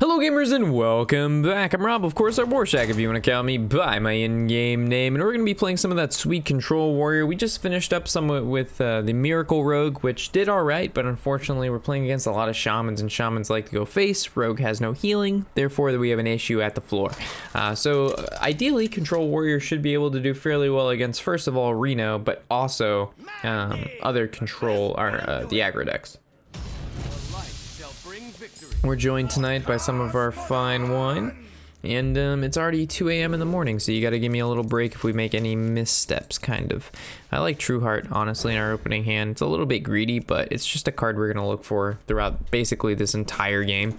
Hello gamers and welcome back. I'm Rob, of course, our Warshack if you want to call me by my in-game name, and we're going to be playing some of that sweet Control Warrior. We just finished up somewhat with the Miracle Rogue, which did alright, but unfortunately we're playing against a lot of Shamans, and Shamans like to go face. Rogue has no healing, therefore we have an issue at the floor. So ideally, Control Warrior should be able to do fairly well against, first of all, Reno, but also other control, the aggro decks. We're joined tonight by some of our fine wine, and it's already 2 a.m. in the morning, so you gotta give me a little break if we make any missteps, kind of. I like True Heart, honestly, in our opening hand. It's a little bit greedy, but it's just a card we're gonna look for throughout basically this entire game,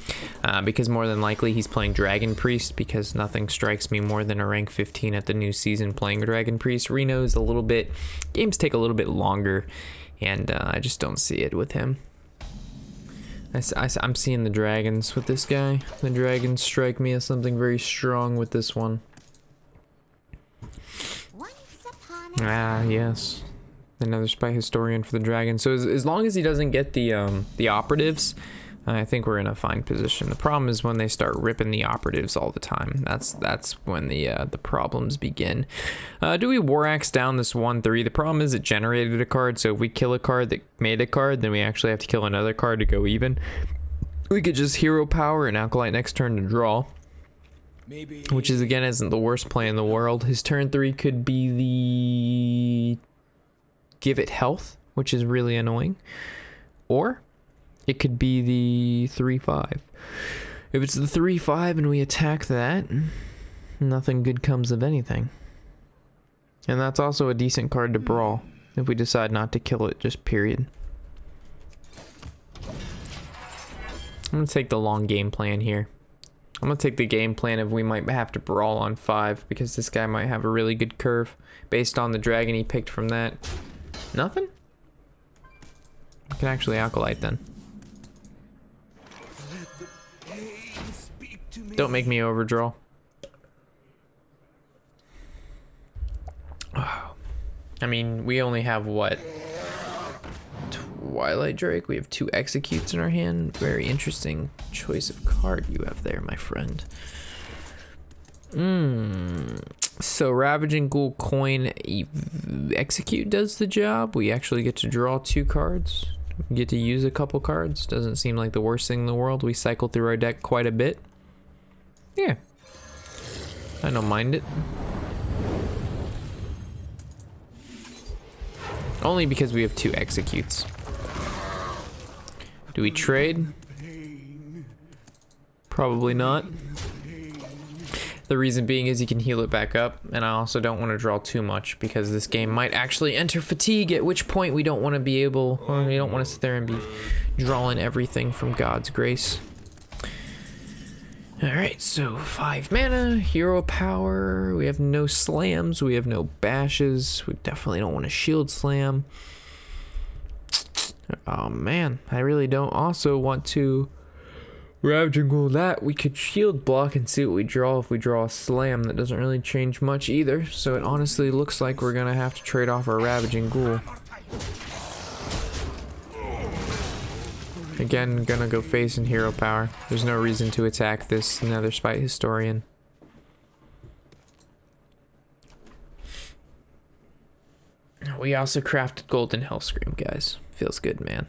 because more than likely he's playing Dragon Priest, because nothing strikes me more than a rank 15 at the new season playing Dragon Priest. Reno's a little bit, games take a little bit longer, and I just don't see it with him. I'm seeing the dragons with this guy. The dragons strike me as something very strong with this one. Ah, yes. Another spy historian for the dragon. So as long as he doesn't get the operatives, I think we're in a fine position. The problem is when they start ripping the operatives all the time. That's when the problems begin. Do we War Axe down this 1/3? The problem is it generated a card, so if we kill a card that made a card, then we actually have to kill another card to go even. We could just Hero Power and Alkalite next turn to draw. Maybe. Which is, again, isn't the worst play in the world. His turn 3 could be the Give It Health, which is really annoying. Or it could be the 3/5. If it's the 3/5 and we attack that, nothing good comes of anything. And that's also a decent card to brawl if we decide not to kill it, just period. I'm gonna take the long game plan here. I'm gonna take the game plan of we might have to brawl on 5 because this guy might have a really good curve based on the dragon he picked from that. Nothing? I can actually Alkalite then. Don't make me overdraw. Oh. I mean, we only have what? Twilight Drake. We have 2 executes in our hand. Very interesting choice of card you have there, my friend. So Ravaging Ghoul Coin Execute does the job. We actually get to draw 2 cards. We get to use a couple cards. Doesn't seem like the worst thing in the world. We cycle through our deck quite a bit. Yeah, I don't mind it. Only because we have 2 executes. Do we trade? Probably not. The reason being is you can heal it back up, and I also don't want to draw too much because this game might actually enter fatigue, at which point we don't want to be able, or we don't want to sit there and be drawing everything from God's grace. Alright, so 5 mana, Hero Power, we have no slams, we have no bashes, we definitely don't want to shield slam. Oh man, I really don't also want to Ravaging Ghoul that. We could shield block and see what we draw if we draw a slam. That doesn't really change much either, so it honestly looks like we're gonna have to trade off our Ravaging Ghoul. Again, gonna go face in Hero Power. There's no reason to attack this Nether Spite Historian. We also crafted Golden Hellscream, guys. Feels good, man.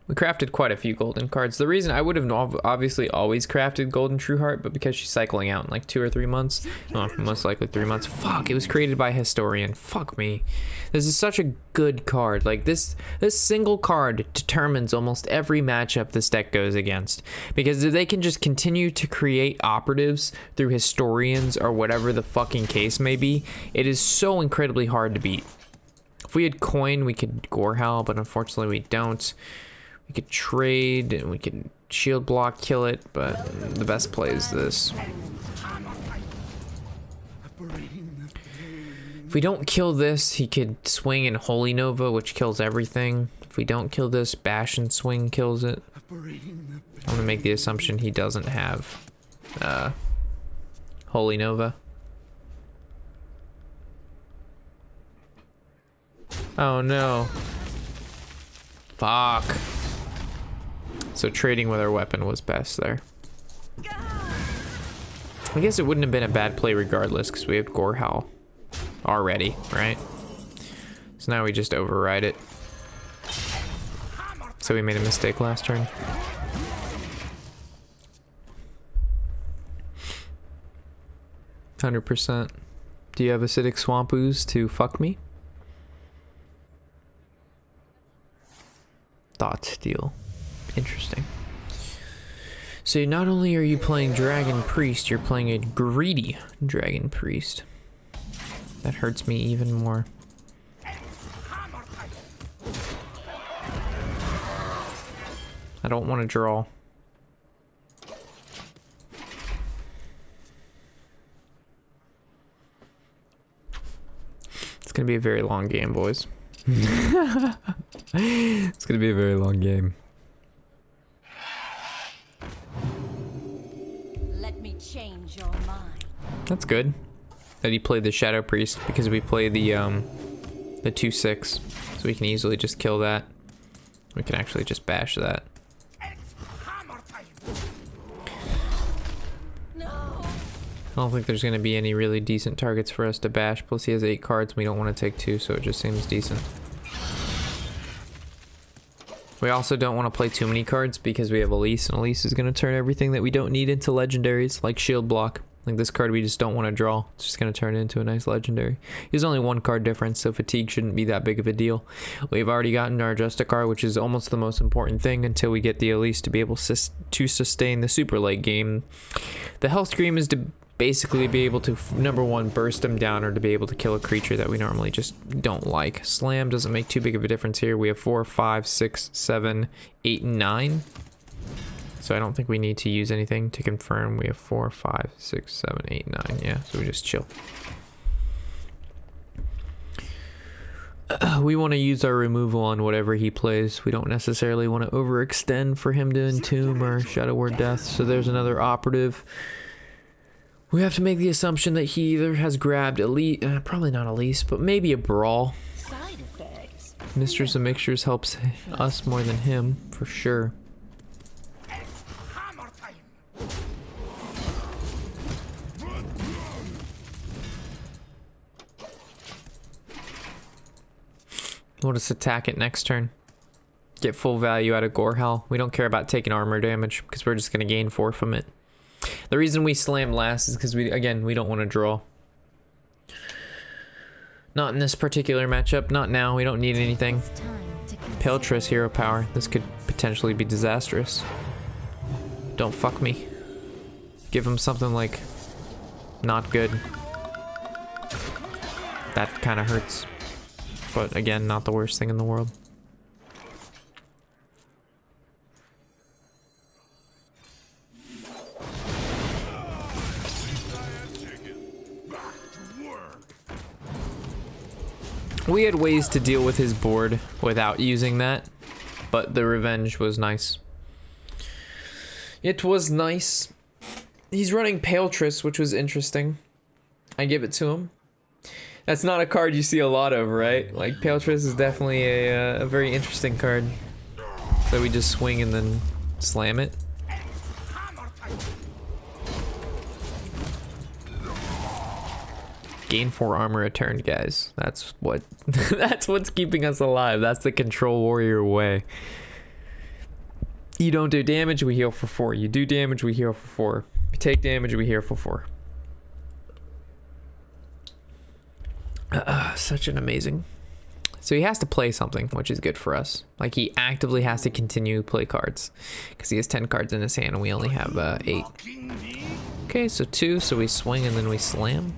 We crafted quite a few golden cards. The reason I would have obviously always crafted Golden True Heart, but because she's cycling out in like 2 or 3 months, most likely 3 months. Fuck, it was created by Historian. Fuck me. This is such a good card. Like this single card determines almost every matchup this deck goes against. Because if they can just continue to create operatives through Historians or whatever the fucking case may be, it is so incredibly hard to beat. If we had coin, we could Gorehowl, but unfortunately we don't. We could trade and we could shield block, kill it, but the best play is this. If we don't kill this, he could swing in Holy Nova, which kills everything. If we don't kill this, Bash and Swing kills it. I'm gonna make the assumption he doesn't have Holy Nova. Oh no. Fuck. So trading with our weapon was best there. I guess it wouldn't have been a bad play regardless, because we have Gorehowl already, right? So now we just override it. So we made a mistake last turn. %. Do you have acidic swamp ooze to fuck me? Thought deal. Interesting. So not only are you playing Dragon Priest, you're playing a greedy Dragon Priest. That hurts me even more. I don't want to draw. It's gonna be a very long game, boys. It's gonna be a very long game. Let me change your mind. That's good that he played the Shadow Priest, because we play the 2/6, so we can easily just kill that. We can actually just bash that. I don't think there's going to be any really decent targets for us to bash. Plus he has 8 cards and we don't want to take 2, so it just seems decent. We also don't want to play too many cards because we have Elise, and Elise is going to turn everything that we don't need into legendaries, like Shield Block. Like this card we just don't want to draw. It's just going to turn it into a nice legendary. There's only 1 card difference, so fatigue shouldn't be that big of a deal. We've already gotten our Justicar, which is almost the most important thing until we get the Elise to be able to sustain the super late game. The health scream is to basically be able to, number 1, burst them down, or to be able to kill a creature that we normally just don't like. Slam doesn't make too big of a difference here. We have 4, 5, 6, 7, 8, and 9. So I don't think we need to use anything to confirm. We have 4, 5, 6, 7, 8, 9. Yeah, so we just chill. We want to use our removal on whatever he plays. We don't necessarily want to overextend for him to entomb or Shadow Word Death. So there's another operative. We have to make the assumption that he either has grabbed Elite, probably not Elise, but maybe a Brawl. Mistress of Mixtures helps us more than him, for sure. We'll just attack it next turn. Get full value out of Gorehowl. We don't care about taking armor damage because we're just going to gain 4 from it. The reason we slammed last is because we don't want to draw. Not in this particular matchup. Not now. We don't need anything. Peltris hero power. This could potentially be disastrous. Don't fuck me. Give him something like not good. That kind of hurts. But again, not the worst thing in the world. We had ways to deal with his board without using that, but the revenge was nice. It was nice. He's running Peltris, which was interesting. I give it to him. That's not a card you see a lot of, right? Like, Peltris is definitely a very interesting card. So we just swing and then slam it. Gain 4 armor a turn, guys. That's what that's what's keeping us alive. That's the Control Warrior way. You don't do damage, we heal for 4. You do damage, we heal for 4. You take damage, we heal for 4. Such an amazing. So he has to play something, which is good for us. Like, he actively has to continue to play cards because he has 10 cards in his hand and we only have 8. Okay, so 2. So we swing and then we slam.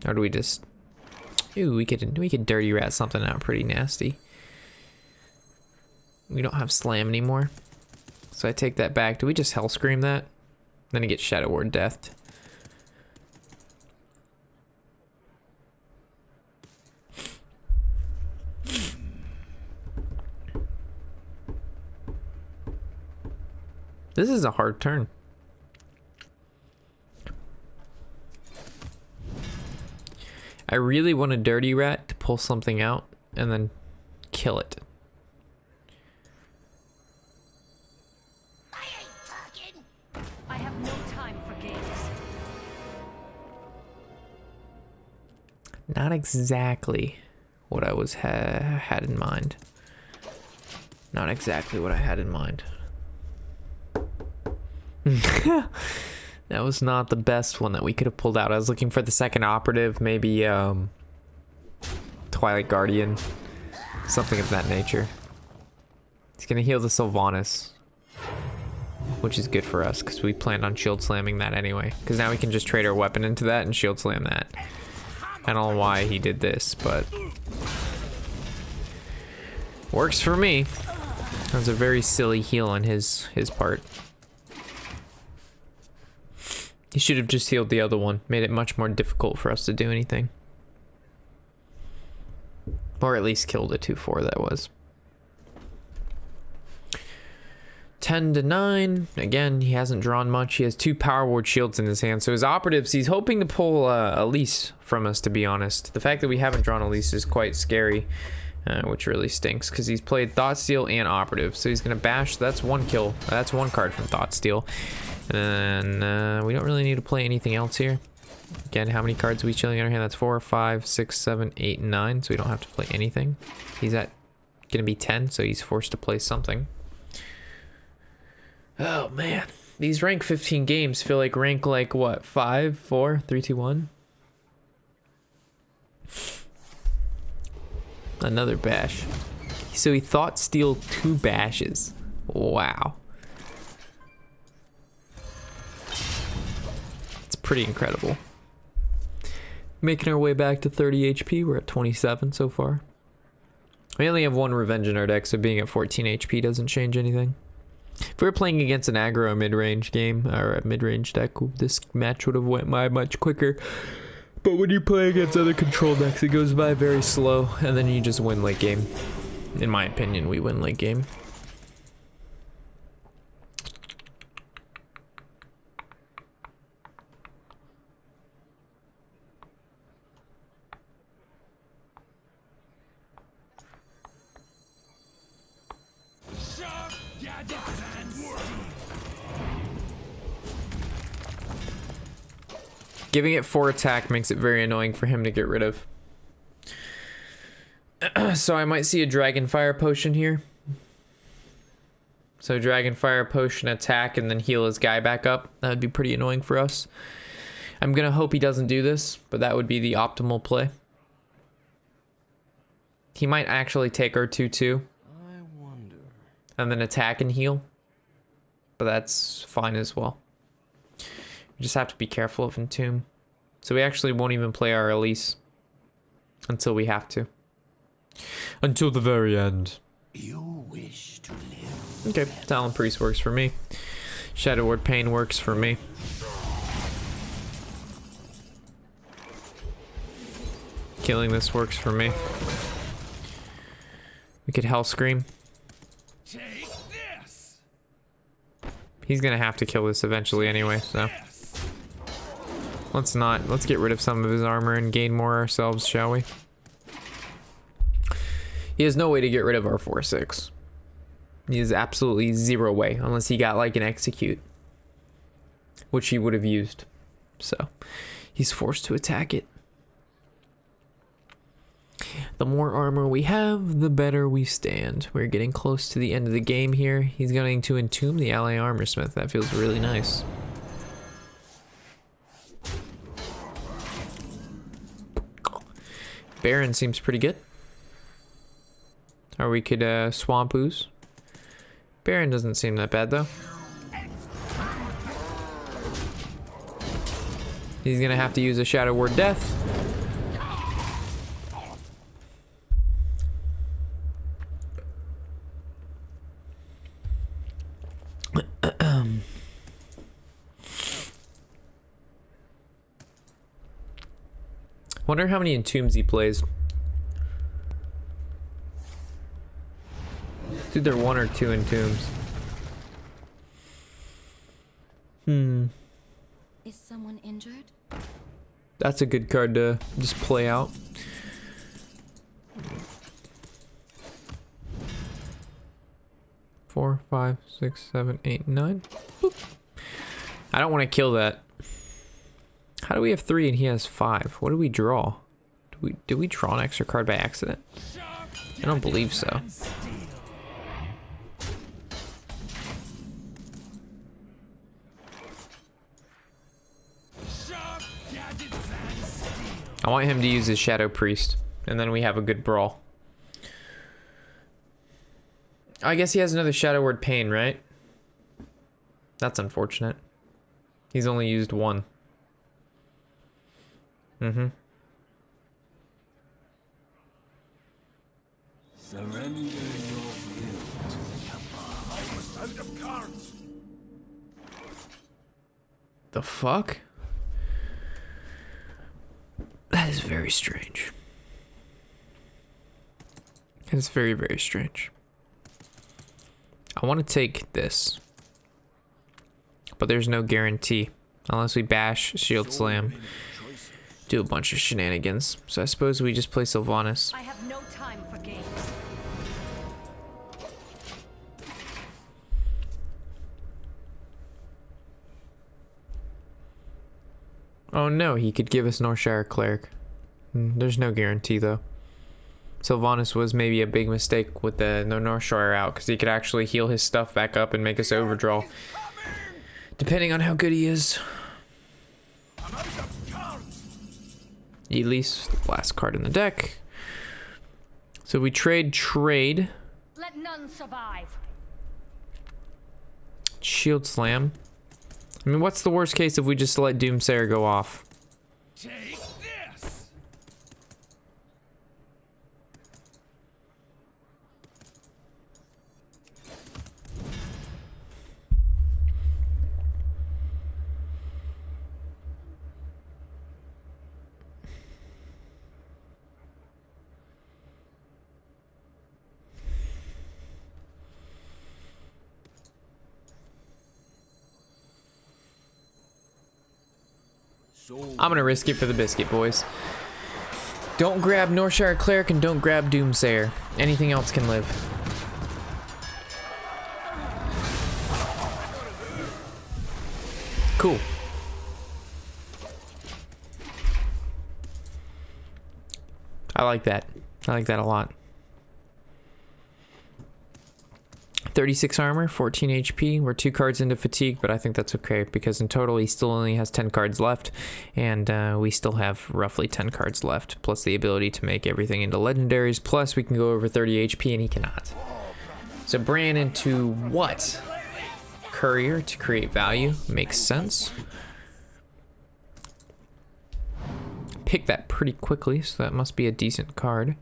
Or do we just... Ooh, we could dirty rat something out pretty nasty. We don't have slam anymore. So I take that back. Do we just hell scream that? Then he gets Shadow Word Deathed. This is a hard turn. I really want a dirty rat to pull something out and then kill it. I have no time for games. Not exactly what I was had in mind. Not exactly what I had in mind. That was not the best one that we could have pulled out. I was looking for the second operative, maybe Twilight Guardian, something of that nature. He's gonna heal the Sylvanas, which is good for us because we planned on shield slamming that anyway. Because now we can just trade our weapon into that and shield slam that. I don't know why he did this, but works for me. That was a very silly heal on his part. He should have just healed the other one. Made it much more difficult for us to do anything. Or at least killed a 2-4 that was. 10 to 9. Again, he hasn't drawn much. He has 2 Power Ward shields in his hand. So his operatives, he's hoping to pull Elise from us, to be honest. The fact that we haven't drawn Elise is quite scary, which really stinks because he's played Thoughtsteal and Operative. So he's going to bash. That's 1 kill. That's 1 card from Thoughtsteal. And then we don't really need to play anything else here. Again, how many cards are we chilling in our hand? That's 4, 5, 6, 7, 8, 9. So we don't have to play anything. He's at going to be 10, so he's forced to play something. Oh man, these rank 15 games feel like rank like what? 5, 4, 3, 2, 1. Another bash. So he thought steal 2 bashes. Wow. It's pretty incredible. Making our way back to 30 HP. We're at 27 so far. We only have 1 revenge in our deck, so being at 14 HP doesn't change anything. If we were playing against an aggro mid-range game, or a mid-range deck, this match would have went by much quicker. But when you play against other control decks, it goes by very slow, and then you just win late game. In my opinion, we win late game. Giving it 4 attack makes it very annoying for him to get rid of. So I might see a Dragon Fire Potion here. So Dragon Fire Potion attack and then heal his guy back up. That would be pretty annoying for us. I'm gonna hope he doesn't do this, but that would be the optimal play. He might actually take our 2/2. I wonder. And then attack and heal. But that's fine as well. We just have to be careful of Entomb. So we actually won't even play our Elise until we have to. Until the very end. You wish to live. Okay, Talon Priest works for me. Shadow Word Pain works for me. Killing this works for me. We could Hell Scream. Take this. He's gonna have to kill this eventually anyway, so. Let's get rid of some of his armor and gain more ourselves, shall we? He has no way to get rid of our 4/6. He has absolutely 0 way, unless he got like an execute, which he would have used. So, he's forced to attack it. The more armor we have, the better we stand. We're getting close to the end of the game here. He's going to entomb the ally armor smith. That feels really nice. Baron seems pretty good. Or we could swamp ooze. Baron doesn't seem that bad though. He's gonna have to use a Shadow Word Death. Wonder how many Entombs he plays. Dude, they're 1 or 2 Entombs. Is someone injured? That's a good card to just play out. Four, 5, 6, 7, 8, 9. Boop. I don't want to kill that. How do we have 3 and he has 5? What do we draw? Do Did we draw an extra card by accident? I don't believe so. I want him to use his Shadow Priest, and then we have a good brawl. I guess he has another Shadow Word Pain, right? That's unfortunate. He's only used one. Surrender your will to the Cabal. I was out of cards. The fuck? That is very strange. It is very, very strange. I want to take this, but there's no guarantee unless we bash, shield slam, do a bunch of shenanigans. So I suppose we just play Sylvanas. I have no time for games. Oh no, he could give us Northshire Cleric. There's no guarantee though. Sylvanas was maybe a big mistake with the Northshire out, because he could actually heal his stuff back up and make us overdraw. Depending on how good he is. Elise, the last card in the deck. So we trade. Let none survive. Shield slam. I mean, what's the worst case if we just let Doomsayer go off? Take this. I'm gonna risk it for the biscuit, boys. Don't grab Northshire Cleric and don't grab Doomsayer. Anything else can live. Cool. I like that. I like that a lot. 36 armor, 14 HP. We're 2 cards into fatigue, but I think that's okay because in total he still only has 10 cards left, and we still have roughly 10 cards left, plus the ability to make everything into legendaries, plus we can go over 30 HP and he cannot. So Bran into what? Courier to create value. Makes sense. Pick that pretty quickly, so that must be a decent card.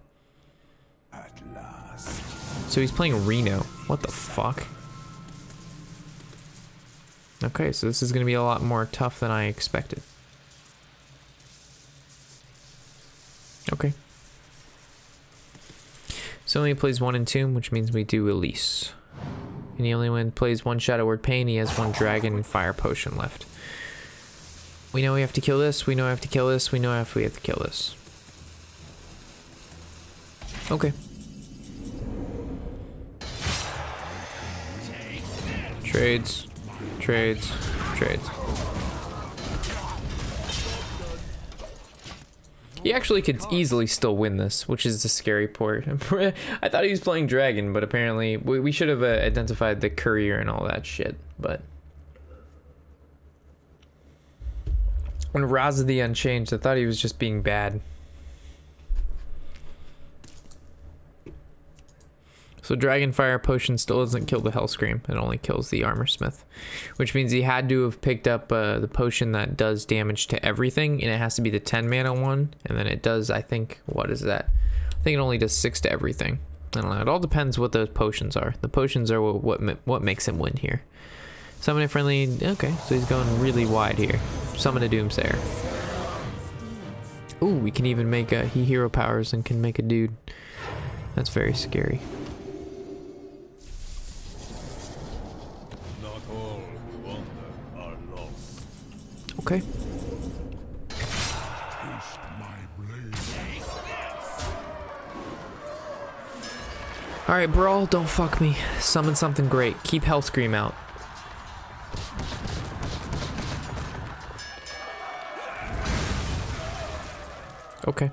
At last. So he's playing Reno. What the fuck? Okay, so this is going to be a lot more tough than I expected. Okay. So only plays 1 Entomb, which means we do Elise. And he only plays 1 Shadow Word Pain. He has 1 Dragon and Fire Potion left. We know we have to kill this. We know we have to kill this. We know if we have to kill this. Okay. Trades. He actually could easily still win this, which is the scary part. I thought he was playing Dragon, but apparently we should have identified the courier and all that shit. But when Raza the Unchanged, I thought he was just being bad. So Dragon Fire Potion still doesn't kill the Hellscream. It only kills the Armor Smith. Which means he had to have picked up the potion that does damage to everything. And it has to be the 10 mana one. And then it does, I think, what is that? I think it only does 6 to everything. I don't know. It all depends what those potions are. The potions are what makes him win here. Summon a friendly... Okay, so he's going really wide here. Summon a Doomsayer. Ooh, we can even make a... He hero powers and can make a dude. That's very scary. Okay. Alright, Brawl, don't fuck me. Summon something great. Keep Hellscream out. Okay.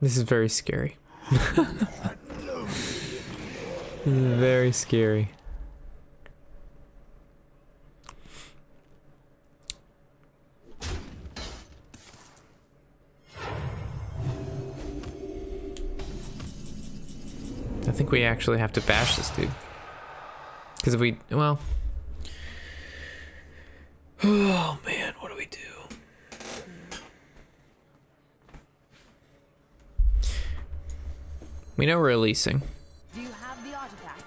This is very scary. Very scary. I think we actually have to bash this dude. Because if we, well... Oh man, what do we do? We know we're releasing. Do you have the artifact?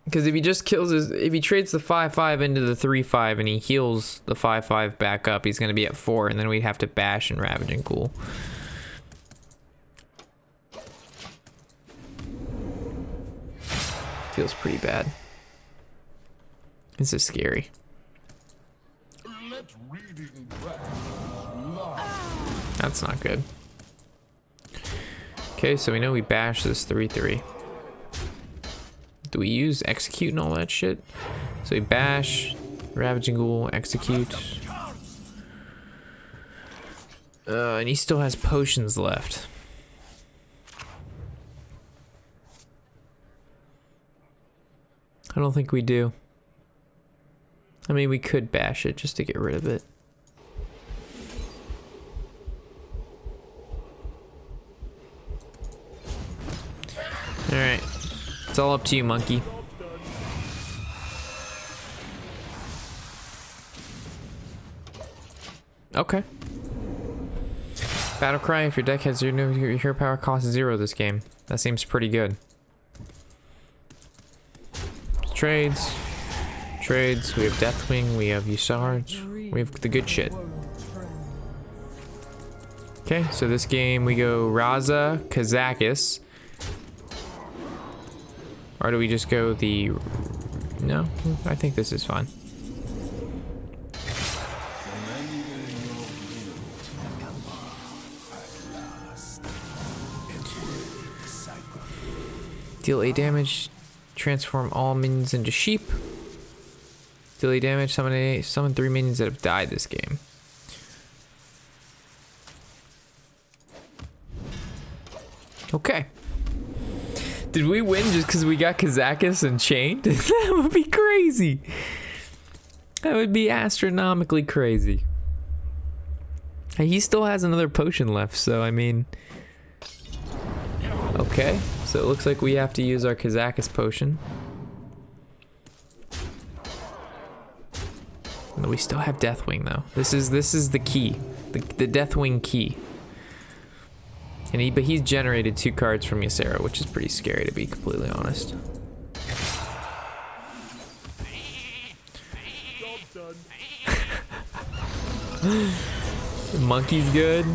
Because if he just kills his, if he trades the 5/5 into the 3/5 and he heals the 5/5 back up, he's going to be at 4, and then we'd have to bash and Ravage and Ghoul. Feels pretty bad. This is scary. Let reading practice lie. That's not good. Okay, so we know we bash this 3/3. Do we use execute and all that shit? So we bash, Ravaging Ghoul, execute. And he still has potions left. I don't think we do. I mean, we could bash it just to get rid of it. Alright. It's all up to you, monkey. Okay. Battle Cry, if your deck has your hero power costs 0 this game. That seems pretty good. Trades. Trades. We have Deathwing, we have Usarge, we have the good shit. Okay, so this game we go Raza, Kazakis. Or do we just go the... No, I think this is fine. Deal 8 damage, transform all minions into sheep. Deal 8 damage, summon 3 minions that have died this game. Okay. Did we win just because we got Kazakis and chained? That would be crazy. That would be astronomically crazy. He still has another potion left, so I mean... Okay, so it looks like we have to use our Kazakis potion. No, we still have Deathwing though. This is the key. The Deathwing key. And but he's generated 2 cards from Ysera, which is pretty scary to be completely honest. Monkey's good,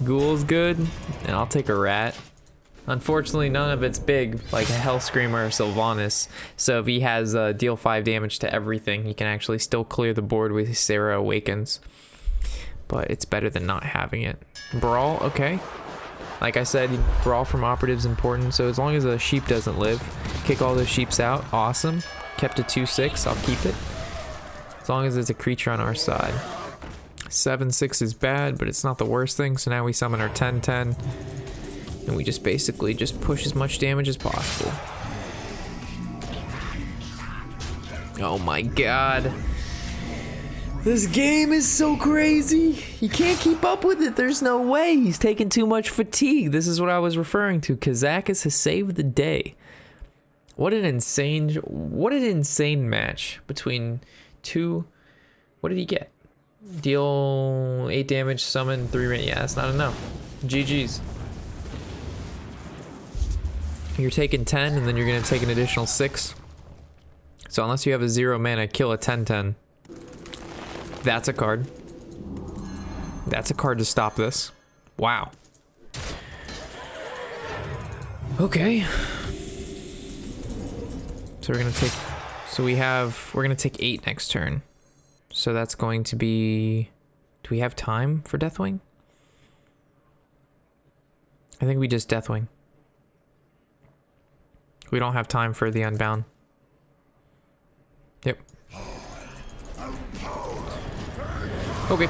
Ghoul's good, and I'll take a rat. Unfortunately, none of it's big, like a Hell Screamer or Sylvanas. So if he has deal 5 damage to everything, he can actually still clear the board with Ysera Awakens. But it's better than not having it. Brawl, okay. Like I said, Brawl from Operative's important, so as long as a sheep doesn't live, kick all those sheeps out, awesome. Kept a 2/6, I'll keep it. As long as it's a creature on our side. 7/6 is bad, but it's not the worst thing, so now we summon our 10/10. And we just basically just push as much damage as possible. Oh my god. This game is so crazy. He can't keep up with it. There's no way. He's taking too much fatigue. This is what I was referring to. Kazakis has saved the day. What an insane match between two. What did he get? Deal 8 damage, summon 3. Yeah, that's not enough. GG's. You're taking 10 and then you're gonna take an additional 6. So unless you have a 0 mana, kill a 10/10. That's a card. That's a card to stop this. Wow. Okay. So we're gonna take, we're gonna take 8 next turn. So that's going to be, do we have time for Deathwing? I think we just Deathwing. We don't have time for the Unbound. Yep. Okay.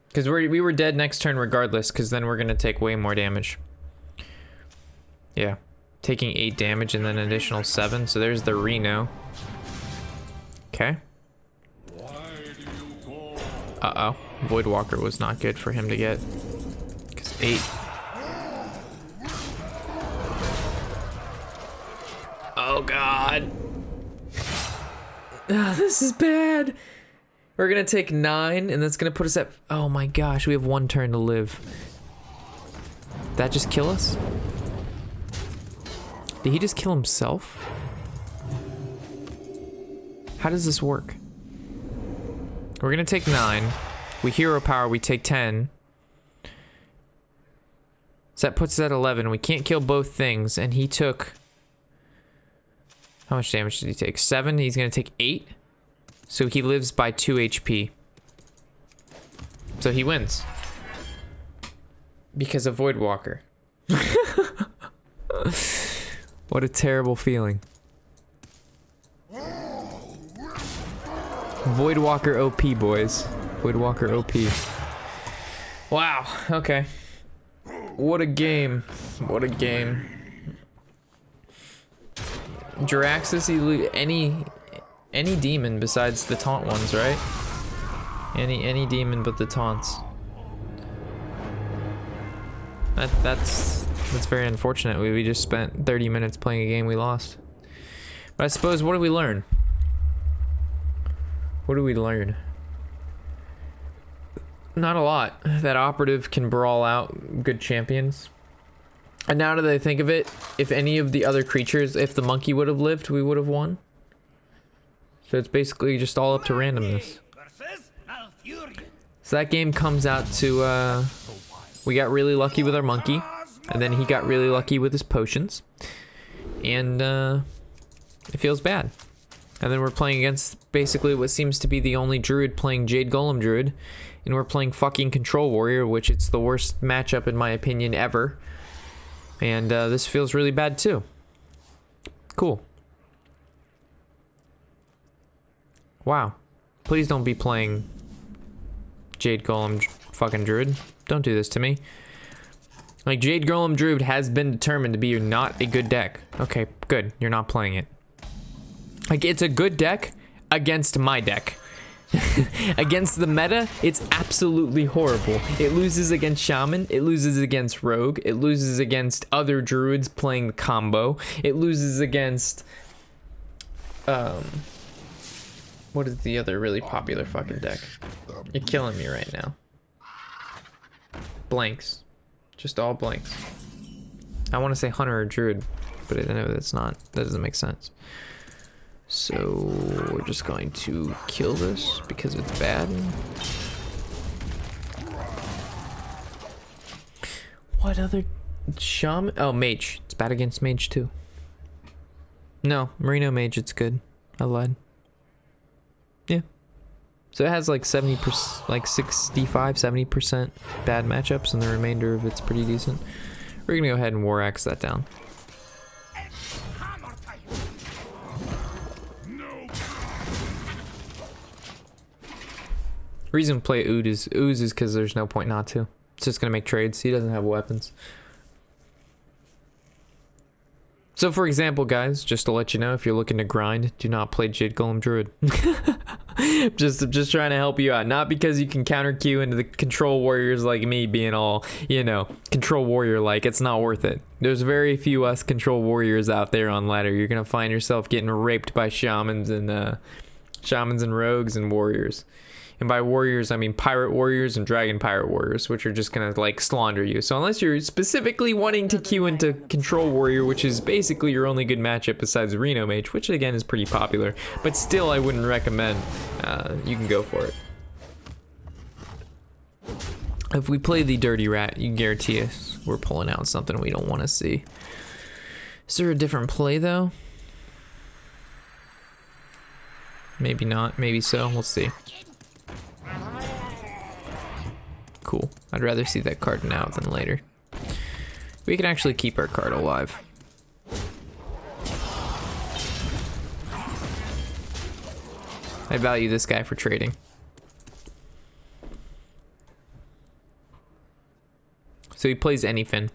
Because we were dead next turn regardless, because then we're going to take way more damage. Yeah. Taking 8 damage and then an additional 7. So there's the Reno. Okay. Uh-oh. Voidwalker was not good for him to get. Because 8. Oh, God. Oh, this is bad. We're gonna take 9, and that's gonna put us at... Oh my gosh, we have 1 turn to live. That just kill us? Did he just kill himself? How does this work? We're gonna take 9. We hero power, we take 10. So that puts us at 11. We can't kill both things, and he took... How much damage did he take? 7, he's gonna take 8. So he lives by 2 HP. So he wins. Because of Voidwalker. What a terrible feeling. Voidwalker OP, boys. Voidwalker OP. Wow, okay. What a game. What a game. Jiraxis, any demon besides the taunt ones, right? Any demon but the taunts. That's very unfortunate. We just spent 30 minutes playing a game we lost. But I suppose, what did we learn? What did we learn? Not a lot. That operative can brawl out good champions. And now that I think of it, if any of the other creatures, if the monkey would have lived, we would have won. So it's basically just all up to randomness. So that game comes out to, we got really lucky with our monkey, and then he got really lucky with his potions, and it feels bad. And then we're playing against basically what seems to be the only druid playing Jade Golem Druid, and we're playing fucking Control Warrior, which it's the worst matchup in my opinion ever. And this feels really bad too. Cool. Wow. Please don't be playing Jade Golem fucking Druid. Don't do this to me. Like, Jade Golem Druid has been determined to be not a good deck. Okay, good. You're not playing it. Like, it's a good deck against my deck. Against the meta, it's absolutely horrible. It loses against Shaman, it loses against Rogue, it loses against other Druids playing the combo, it loses against... What is the other really popular fucking deck? You're killing me right now. Blanks. Just all blanks. I want to say Hunter or Druid, but I know that's not. That doesn't make sense. So we're just going to kill this because it's bad. What other Shaman? Oh, Mage. It's bad against Mage too. No, Merino Mage, it's good. I lied. Yeah. So it has like 70%, like 65, 70% bad matchups, and the remainder of it's pretty decent. We're gonna go ahead and War Axe that down. Reason to play Ooze is because there's no point not to. It's just gonna make trades. He doesn't have weapons. So for example, guys, just to let you know, if you're looking to grind, do not play Jade Golem Druid. just trying to help you out. Not because you can counter Q into the control warriors like me being all, you know, control warrior like. It's not worth it. There's very few us control warriors out there on ladder. You're gonna find yourself getting raped by shamans and rogues and warriors. And by warriors, I mean pirate warriors and dragon pirate warriors, which are just gonna like slaughter you. So unless you're specifically wanting to queue into control warrior, which is basically your only good matchup besides Reno Mage, which again is pretty popular, but still I wouldn't recommend. You can go for it. If we play the Dirty Rat, you can guarantee us we're pulling out something we don't want to see. Is there a different play though? Maybe not. Maybe so. We'll see. Cool. I'd rather see that card now than later. We can actually keep our card alive. I value this guy for trading. So he plays any Fin.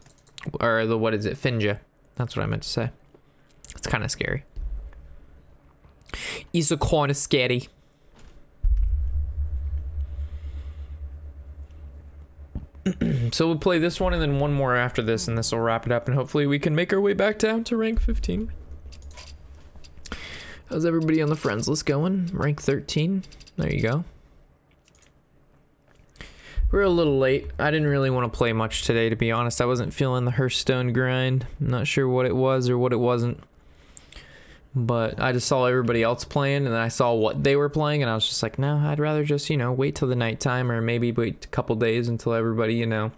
Or the, what is it? Finja. That's what I meant to say. It's kind of scary. It's a kind of scary. So we'll play this one and then one more after this, and this will wrap it up, and hopefully we can make our way back down to rank 15. How's everybody on the friends list going? Rank 13. There you go. We're a little late. I didn't really want to play much today, to be honest. I wasn't feeling the Hearthstone grind. I'm not sure what it was or what it wasn't. But I just saw everybody else playing, and then I saw what they were playing, and I was just like, no, I'd rather just, you know, wait till the nighttime, or maybe wait a couple days until everybody, you know,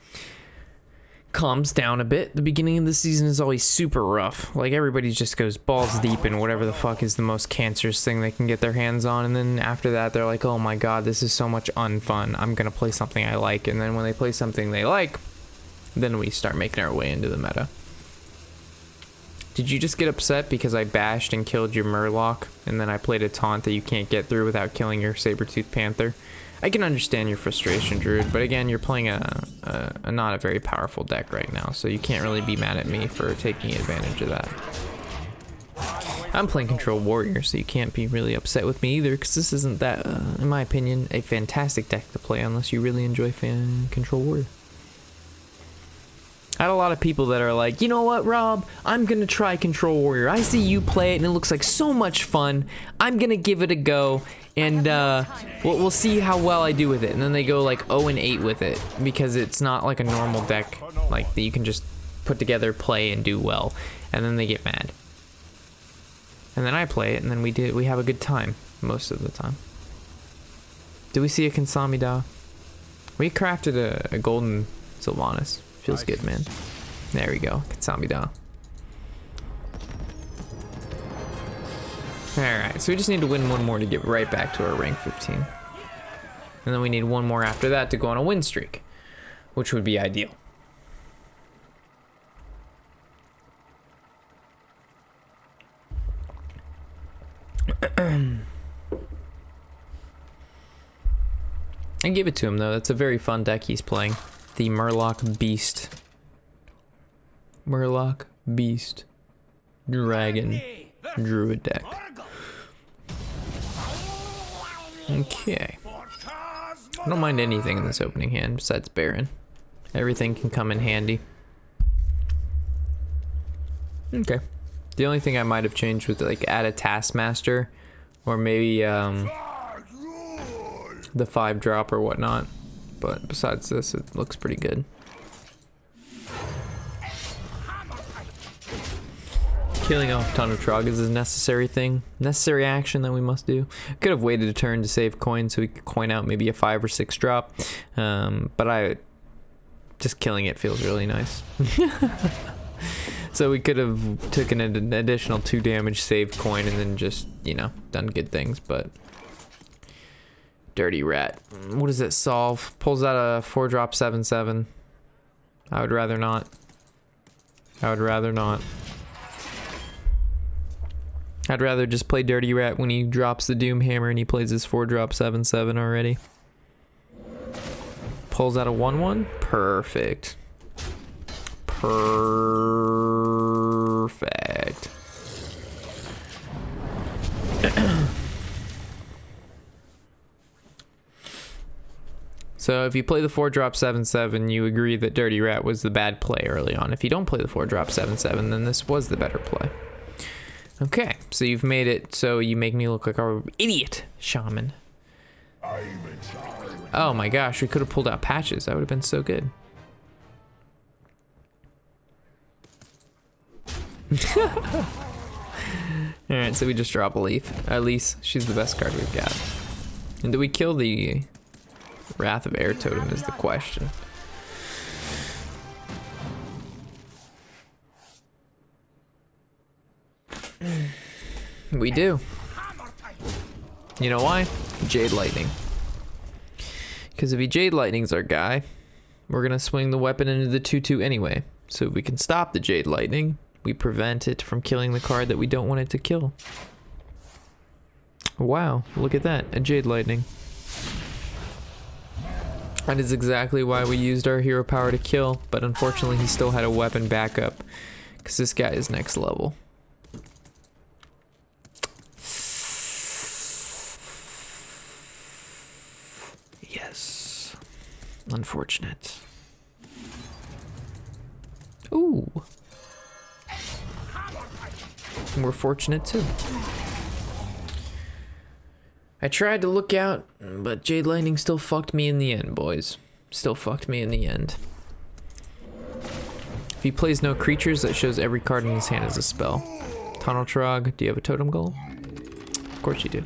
calms down a bit. The beginning of the season is always super rough. Like, everybody just goes balls deep in whatever the fuck is the most cancerous thing they can get their hands on, and then after that, they're like, oh my god, this is so much unfun. I'm gonna play something I like, and then when they play something they like, then we start making our way into the meta. Did you just get upset because I bashed and killed your Murloc, and then I played a taunt that you can't get through without killing your Saber-Tooth Panther? I can understand your frustration, Druid, but again, you're playing a not a very powerful deck right now, so you can't really be mad at me for taking advantage of that. I'm playing Control Warrior, so you can't be really upset with me either, because this isn't that, in my opinion, a fantastic deck to play unless you really enjoy Control Warrior. I had a lot of people that are like, you know what, Rob? I'm going to try Control Warrior. I see you play it, and it looks like so much fun. I'm going to give it a go, and we'll see how well I do with it. And then they go like 0-8 with it, because it's not like a normal deck like that you can just put together, play, and do well. And then they get mad. And then I play it, and then we have a good time most of the time. Do we see a Kinsamida? We crafted a golden Sylvanas. Feels good, man. There we go. Kinsamida. Alright, so we just need to win one more to get right back to our rank 15. And then we need one more after that to go on a win streak, which would be ideal. I give it to him, though. That's a very fun deck he's playing. The Murloc Beast. Murloc Beast. Dragon. Druid deck. Okay. I don't mind anything in this opening hand besides Baron. Everything can come in handy. Okay. The only thing I might have changed was like add a Taskmaster, or maybe the 5-drop or whatnot. But besides this, it looks pretty good. Killing off a ton of Troggers is a necessary thing. Necessary action that we must do. Could have waited a turn to save coin so we could coin out maybe a 5 or 6 drop. But just killing it feels really nice. So we could have taken an additional 2 damage, saved coin, and then just, you know, done good things, but... Dirty Rat. What does it solve? Pulls out a 4-drop 7/7. I would rather not. I would rather not. I'd rather just play Dirty Rat when he drops the Doom Hammer and he plays his 4-drop 7/7 already. Pulls out a 1/1. Perfect. Perfect. So if you play the 4-drop 7/7, you agree that Dirty Rat was the bad play early on. If you don't play the 4-drop 7/7, then this was the better play. Okay, so you've made it so you make me look like an idiot, Shaman. Oh my gosh, we could have pulled out Patches. That would have been so good. Alright, so we just drop a Leaf. At least she's the best card we've got. And do we kill the Wrath of Air Totem is the question. We do. You know why? Jade Lightning. Because if he Jade Lightning's our guy, we're going to swing the weapon into the 2/2 anyway. So if we can stop the Jade Lightning, we prevent it from killing the card that we don't want it to kill. Wow, look at that, a Jade Lightning. That is exactly why we used our hero power to kill, but unfortunately he still had a weapon backup, because this guy is next level. Yes. Unfortunate. Ooh. And we're fortunate too. I tried to look out, but Jade Lightning still fucked me in the end, boys. Still fucked me in the end. If he plays no creatures, that shows every card in his hand is a spell. Tunnel Trog, do you have a totem goal? Of course you do.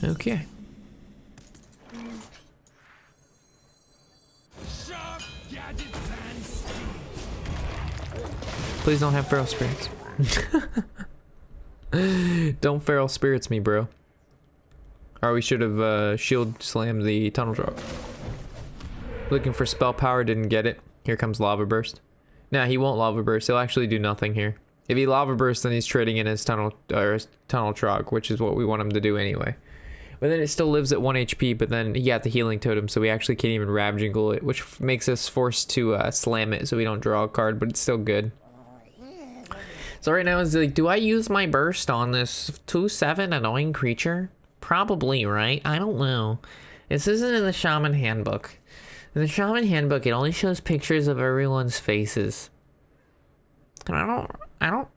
Okay. Please don't have feral spirits. Don't feral spirits me, bro. Or we should have shield slammed the tunnel drop. Looking for spell power, didn't get it. Here comes lava burst. Nah, he won't lava burst. He'll actually do nothing here. If he lava bursts, then he's trading in his tunnel trog, which is what we want him to do anyway. But then it still lives at 1 HP, but then he got the healing totem, so we actually can't even rab jingle it, which makes us forced to slam it so we don't draw a card, but it's still good. So right now it's like, do I use my burst on this 2/7 annoying creature? Probably, right? I don't know. This isn't in the Shaman Handbook. In the Shaman Handbook, it only shows pictures of everyone's faces. And I don't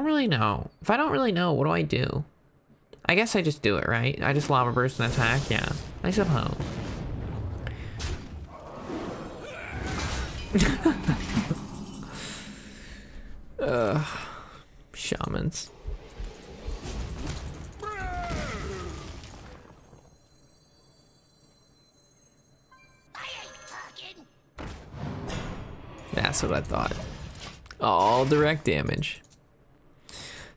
really know. If I don't really know, what do I do? I guess I just do it, right? I just lava burst and attack? Yeah, I suppose. Shamans. That's what I thought. All direct damage.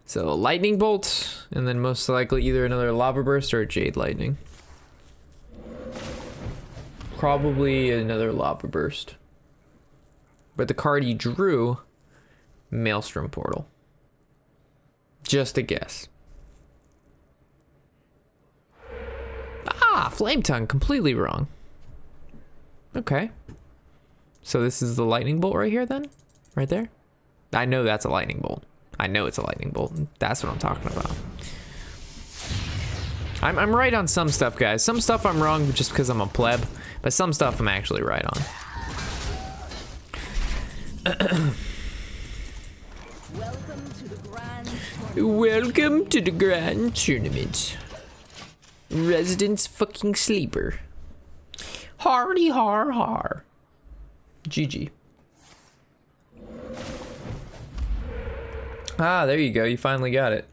So lightning bolt, and then most likely either another lava burst or a jade lightning. Probably another lava burst. But the card he drew, Maelstrom Portal. Just a guess. Ah, Flame Tongue, completely wrong. Okay. So this is the lightning bolt right here then? Right there? I know that's a lightning bolt. I know it's a lightning bolt. That's what I'm talking about. I'm right on some stuff, guys. Some stuff I'm wrong just because I'm a pleb, but some stuff I'm actually right on. Welcome to the grand tournament. Residence fucking sleeper. Hardy har har. GG. Ah, there you go. You finally got it.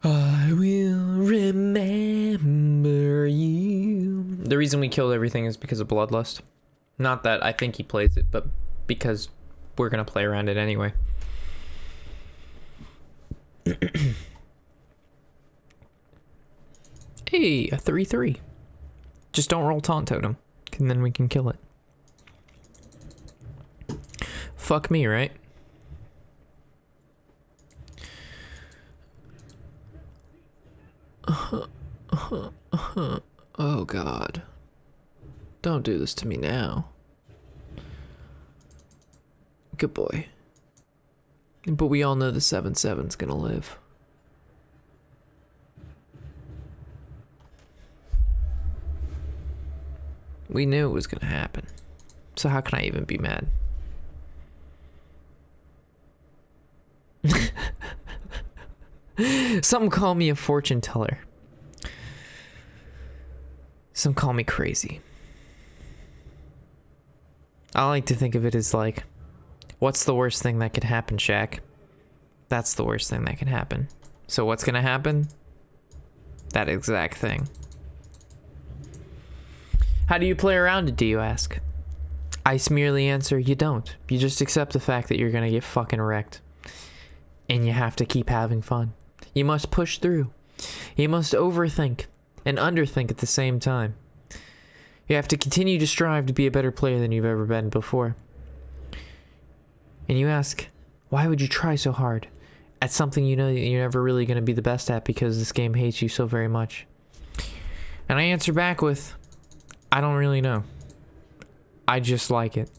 I will remember you. The reason we killed everything is because of Bloodlust. Not that I think he plays it, but because we're gonna play around it anyway. Hey, a 3/3. Just don't roll Taunt Totem, and then we can kill it. Fuck me, right? Oh god. Don't do this to me now. Good boy. But we all know the 7/7's gonna live. We knew it was gonna happen. So how can I even be mad? Some call me a fortune teller. Some call me crazy. I like to think of it as like, what's the worst thing that could happen, Shaq? That's the worst thing that can happen. So what's gonna happen? That exact thing. How do you play around it, do you ask? I merely answer, you don't. You just accept the fact that you're gonna get fucking wrecked. And you have to keep having fun. You must push through. You must overthink and underthink at the same time. You have to continue to strive to be a better player than you've ever been before. And you ask, why would you try so hard at something you know that you're never really going to be the best at because this game hates you so very much? And I answer back with, I don't really know. I just like it.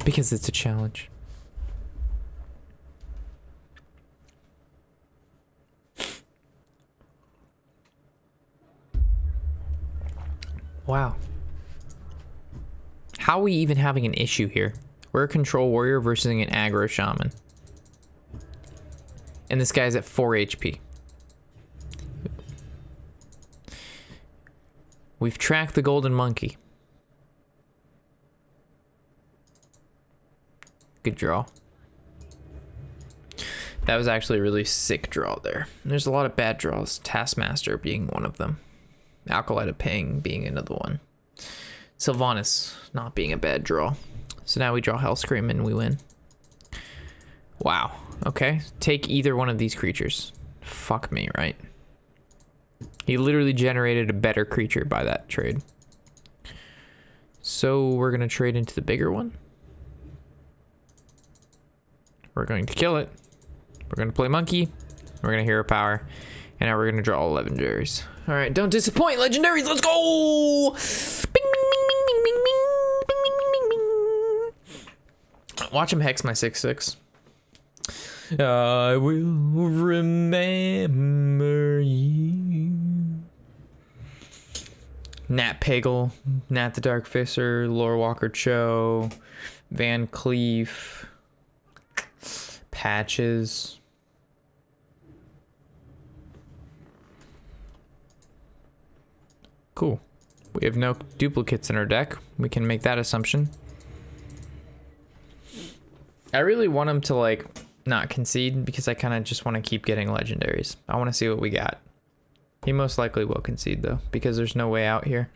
Because it's a challenge. Wow. How are we even having an issue here? We're a control warrior versus an aggro shaman. And this guy's at 4 HP. We've tracked the golden monkey. Good draw. That was actually a really sick draw there. There's a lot of bad draws. Taskmaster being one of them. Acolyte of Ping being another one. Sylvanas not being a bad draw. So now we draw Hellscream and we win. Wow. Okay. Take either one of these creatures. Fuck me, right? He literally generated a better creature by that trade. So we're going to trade into the bigger one. We're going to kill it. We're going to play monkey. We're going to hero power. And now we're going to draw 11 legendaries. All right, don't disappoint, legendaries. Let's go. Bing, bing, bing, bing, bing, bing, bing, bing, bing, bing, bing. Watch him hex my 6/6. I will remember you. Nat Pagel, Nat the Dark Fisser, Lore Walker Cho, Van Cleef, Patches. Cool. We have no duplicates in our deck. We can make that assumption. I really want him to, like, not concede because I kind of just want to keep getting legendaries. I want to see what we got. He most likely will concede, though, because there's no way out here.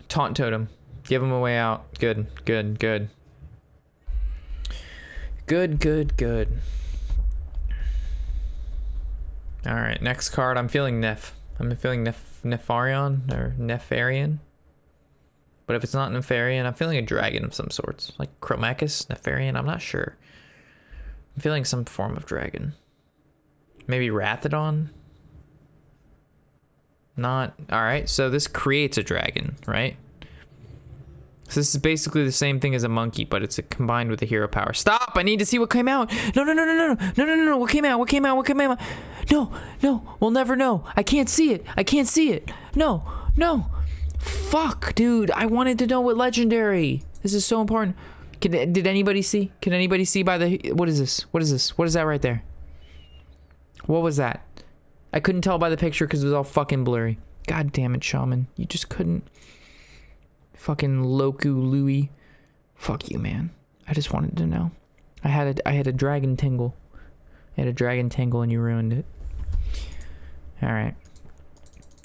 Taunt Totem. Give him a way out. Good, good, good. Good, good, good. All right, next card. I'm feeling Nef. I'm feeling Nefarian or Nefarian. But if it's not Nefarian, I'm feeling a dragon of some sorts. Like Chromachus, Nefarian, I'm not sure. I'm feeling some form of dragon. Maybe Rathodon? Not. All right, so this creates a dragon, right? So this is basically the same thing as a monkey, but it's combined with the hero power. Stop! I need to see what came out. No, no, no, no, no, no, no, no, no. What came out? What came out? What came out? No, no. We'll never know. I can't see it. I can't see it. No, no. Fuck, dude. I wanted to know what legendary. This is so important. Did anybody see? Can anybody see by the... What is this? What is this? What is that right there? What was that? I couldn't tell by the picture because it was all fucking blurry. God damn it, Shaman. You just couldn't... Fucking Loku Louie. Fuck you, man. I just wanted to know. I had a dragon tingle. I had a dragon tingle and you ruined it. Alright.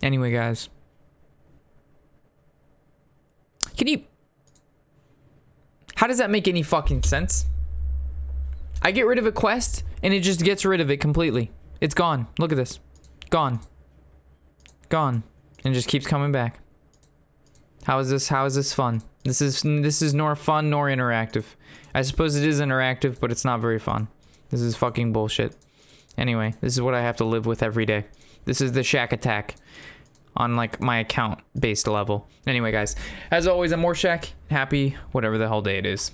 Anyway, guys. Can you... How does that make any fucking sense? I get rid of a quest and it just gets rid of it completely. It's gone. Look at this. Gone. Gone. And it just keeps coming back. How is this fun? This is nor fun nor interactive. I suppose it is interactive, but it's not very fun. This is fucking bullshit. Anyway, this is what I have to live with every day. This is the Shack attack on like my account based level. Anyway, guys, as always, I'm Warshack. Happy whatever the hell day it is.